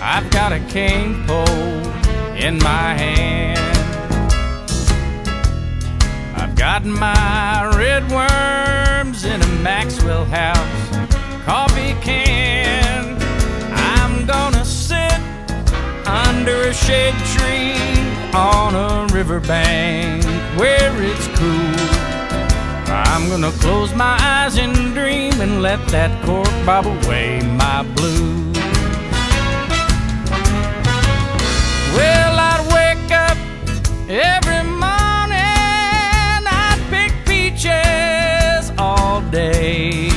I've got a cane pole in my hand. I've got my red worms in a Maxwell House coffee can. I'm gonna sit under a shade tree on a riverbank where it's cool. I'm gonna close my eyes and dream and let that cork bob away my blues. Well, I'd wake up every morning, I'd pick peaches all day.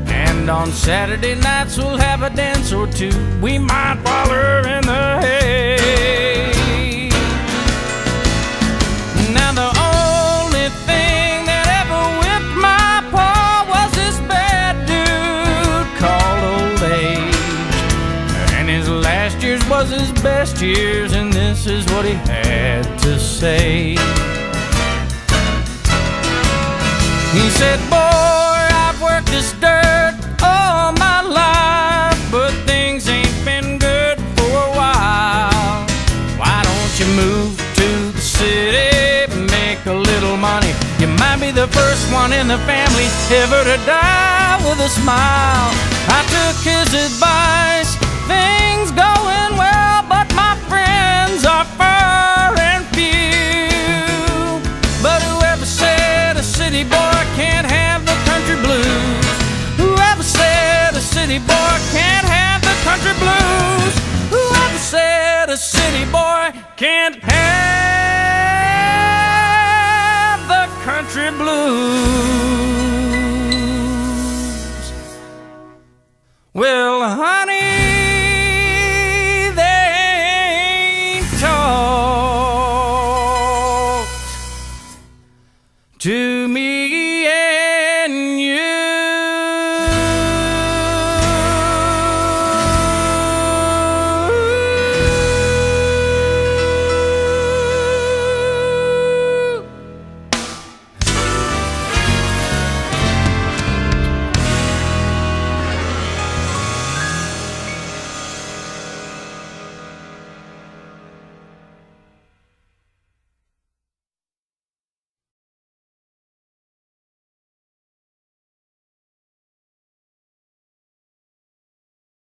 And on Saturday nights we'll have a dance or two. We might waller in the hay. Now the only thing that ever whipped my paw was this bad dude called old age. And his last years was his best years, and this is what he had to say. He said, boy, I've worked this dirt all my life, but things ain't been good for a while. Why don't you move to the city, make a little money? You might be the first one in the family ever to die with a smile. I took his advice, things going well, but my friends are far and few. But whoever said a city boy can't have the country blues? Whoever said a city boy can't have the country blues? Whoever said a city boy can't have